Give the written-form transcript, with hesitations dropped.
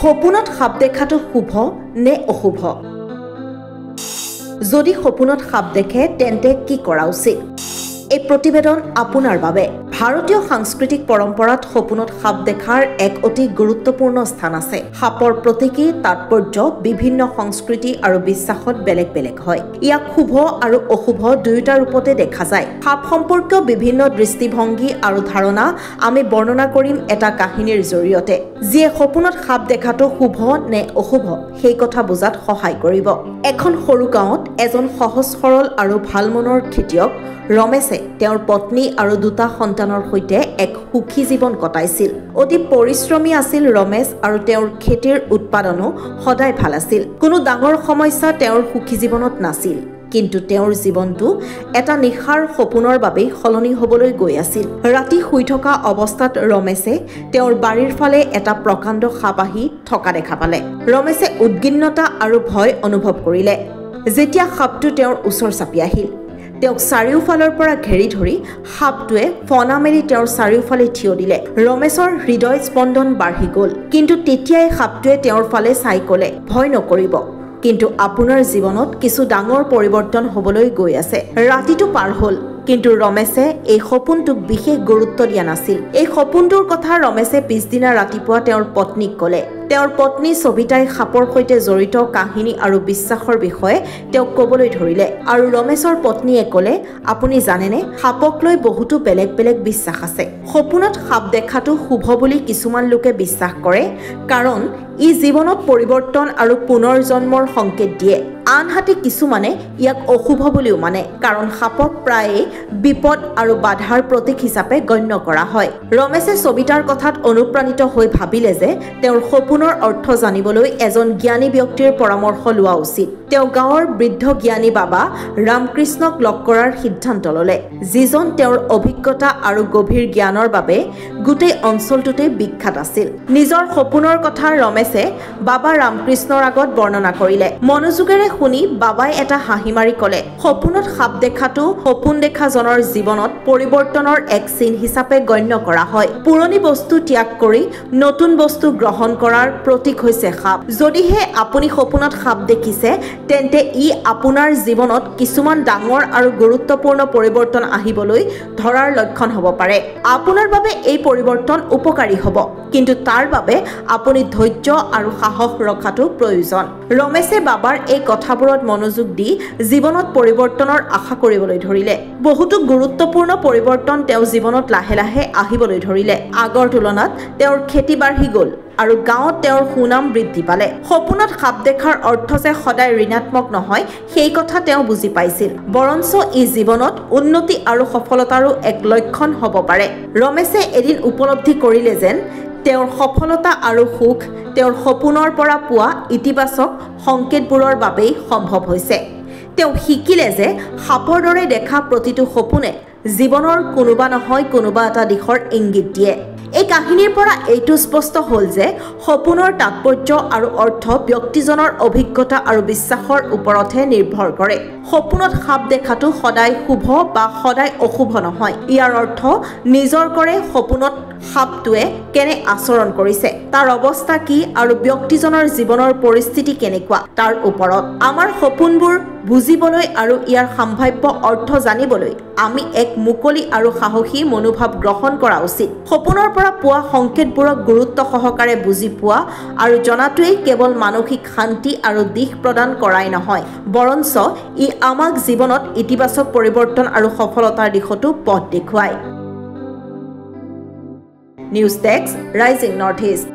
সপোনত সাপ দেখাটো শুভ নে অশুভ? যদি সপোনত সাপ দেখে তেন্তে কি কৰা উচিত? এই প্ৰতিবেদন আপোনাৰ বাবে। ভাৰতীয় সাংস্কৃতিক পৰম্পৰাত সপোনত সাপ দেখাৰ এক অতি গুৰুত্বপূৰ্ণ স্থান আছে। সাপৰ প্ৰতীকী তাৎপৰ্য বিভিন্ন সংস্কৃতি আৰু বিশ্বাসত বেলেগ বেলেগ হয়। ইয়াক শুভ আৰু অশুভ দুয়োটা ৰূপতে দেখা যায়। সাপ সম্পৰ্কীয় বিভিন্ন দৃষ্টিভংগী আৰু ধাৰণা আমি বৰ্ণনা কৰিম এটা কাহিনীৰ জৰিয়তে, যিয়ে সপোনত সাপ দেখাটো শুভ নে অশুভ সেই কথা বুজাত সহায় কৰিব। এখন সৰু গাঁৱত এজন সহজ সৰল আৰু ভাল মনৰ খেতিয়ক ৰমেশে তেওঁৰ পত্নী আৰু দুটা সন্তানৰ সৈতে এক সুখী জীৱন কটাইছিল। অতি পৰিশ্ৰমী আছিল ৰমেশ আৰু তেওঁৰ খেতিৰ উৎপাদনো সদায় ভাল আছিল। কোনো ডাঙৰ সমস্যা তেওঁৰ সুখী জীৱনত নাছিল। কিন্তু তেওঁৰ জীৱনটো এটা নিশাৰ সপোনৰ বাবেই সলনি হ'বলৈ গৈ আছিল। ৰাতি শুই থকা অৱস্থাত ৰমেশে তেওঁৰ বাৰীৰ ফালে এটা প্ৰকাণ্ড সাপ আহি থকা দেখা পালে। ৰমেশে উদ্বিগ্নতা আৰু ভয় অনুভৱ কৰিলে। যেতিয়া সাপটো তেওঁৰ ওচৰ চাপি আহিল, তেওঁক চাৰিওফালৰ পৰা ঘেৰি ধৰি সাপটোৱে ফনা মেলি তেওঁৰ চাৰিওফালে থিয় দিলে। ৰমেশৰ হৃদয় স্পন্দন বাঢ়ি গ'ল। কিন্তু তেতিয়াই সাপটোৱে তেওঁৰ ফালে চাই ক'লে, ভয় নকৰিব, কিন্তু আপোনাৰ জীৱনত কিছু ডাঙৰ পৰিৱৰ্তন হ'বলৈ গৈ আছে। ৰাতিটো পাৰ হ'ল, কিন্তু ৰমেশে এই সপোনটোক বিশেষ গুৰুত্ব দিয়া নাছিল। এই সপোনটোৰ কথা ৰমেশে পিছদিনা ৰাতিপুৱা তেওঁৰ পত্নীক ক'লে। তেওঁৰ পত্নী সবিতাই সাপৰ সৈতে জড়িত কাহিনী আৰু বিশ্বাসৰ বিষয়ে তেওঁক ক'বলৈ ধৰিলে। আৰু ৰমেশৰ পত্নীয়ে ক'লে, আপুনি জানেনে, সাপক লৈ বহুতো বেলেগ বেলেগ বিশ্বাস আছে। সপোনত সাপ দেখাটো শুভ বুলি কিছুমান লোকে বিশ্বাস কৰে, কাৰণ ই জীৱনত পৰিৱৰ্তন আৰু পুনৰ জন্মৰ সংকেত দিয়ে। আনহাতে কিছুমানে ইয়াক অশুভ বুলিও মানে, কাৰণ সাপক প্ৰায়ে বিপদ আৰু বাধাৰ প্ৰতীক হিচাপে গণ্য কৰা হয়। ৰমেশে সবিতাৰ কথাত অনুপ্ৰাণিত হৈ ভাবিলে যে তেওঁৰ সপোনৰ অৰ্থ জানিবলৈ এজন জ্ঞানী ব্যক্তিৰ পৰামৰ্শ লোৱা উচিত। তেওঁ গাঁৱৰ বৃদ্ধ জ্ঞানী বাবা ৰামকৃষ্ণক লগ কৰাৰ সিদ্ধান্ত ল'লে, যিজন তেওঁৰ অভিজ্ঞতা আৰু গভীৰ জ্ঞানৰ বাবে গোটেই অঞ্চলটোতে বিখ্যাত আছিল। নিজৰ সপোনৰ কথা ৰমেশে বাবা ৰামকৃষ্ণৰ আগত বৰ্ণনা কৰিলে। মনোযোগেৰে শুনি বাবাই এটা হাঁহি মাৰি ক'লে, সপোনত সাপ দেখাটো সপোন দেখাজনৰ জীৱনত পৰিৱৰ্তনৰ এক চিন হিচাপে গণ্য কৰা হয়। পুৰণি বস্তু ত্যাগ কৰি নতুন বস্তু গ্ৰহণ কৰাৰ প্ৰতীক হৈছে সাপ। যদিহে আপুনি সপোনত সাপ দেখিছে, তেন্তে ই আপোনাৰ জীৱনত কিছুমান ডাঙৰ আৰু গুৰুত্বপূৰ্ণ পৰিৱৰ্তন আহিবলৈ ধৰাৰ লক্ষণ হ'ব পাৰে। আপোনাৰ বাবে এই পৰিৱৰ্তন উপকাৰী হ'ব, কিন্তু তাৰ বাবে আপুনি ধৈৰ্য আৰু সাহস ৰখাটো প্ৰয়োজন। ৰমেশে বাবাৰ এই কথাবোৰত মনোযোগ দি জীৱনত পৰিৱৰ্তনৰ আশা কৰিবলৈ ধৰিলে। বহুতো গুৰুত্বপূৰ্ণ পৰিৱৰ্তন তেওঁৰ জীৱনত লাহে লাহে আহিবলৈ ধৰিলে। আগৰ তুলনাত তেওঁৰ খেতি বাঢ়ি গ'ল আৰু গাঁৱত তেওঁৰ সুনাম বৃদ্ধি পালে। সপোনত সাপ দেখাৰ অৰ্থ যে সদায় ঋণাত্মক নহয়, সেই কথা তেওঁ বুজি পাইছিল, বৰঞ্চ ই জীৱনত উন্নতি আৰু সফলতাৰো এক লক্ষণ হ'ব পাৰে। ৰমেশে এদিন উপলব্ধি কৰিলে যেন তেওঁৰ সফলতা আৰু সুখ তেওঁৰ সপোনৰ পৰা পোৱা ইতিবাচক সংকেতবোৰৰ বাবেই সম্ভৱ হৈছে। তেওঁ শিকিলে যে সাপৰ দৰে দেখা প্ৰতিটো সপোনে জীৱনৰ কোনোবা নহয় কোনোবা এটা দিশৰ ইংগিত দিয়ে। এই কাহিনীৰ পৰা এইটো স্পষ্ট হ'ল যে সপোনৰ তাৎপৰ্য আৰু অৰ্থ ব্যক্তিজনৰ অভিজ্ঞতা আৰু বিশ্বাসৰ ওপৰতহে নিৰ্ভৰ কৰে। সপোনত সাপ দেখাটো সদায় শুভ বা সদায় অশুভ নহয়। ইয়াৰ অৰ্থ নিজৰ কৰে সপোনত সাপটোৱে কেনে আচৰণ কৰিছে, তাৰ অৱস্থা কি আৰু ব্যক্তিজনৰ জীৱনৰ পৰিস্থিতি কেনেকুৱা তাৰ ওপৰত। আমাৰ সপোনবোৰ বুজিবলৈ আৰু ইয়াৰ সম্ভাৱ্য অৰ্থ জানিবলৈ আমি এক মুকলি আৰু সাহসী মনোভাৱ গ্ৰহণ কৰা উচিত। সপোনৰ পৰা পোৱা সংকেতবোৰক গুৰুত্ব সহকাৰে বুজি পোৱা আৰু জনাটোৱেই কেৱল মানসিক শান্তি আৰু দিশ প্ৰদান কৰাই নহয়, বৰঞ্চ ই আমাক জীৱনত ইতিবাচক পৰিৱৰ্তন আৰু সফলতাৰ দিশতো পথ দেখুৱায়। News desk, rising north east.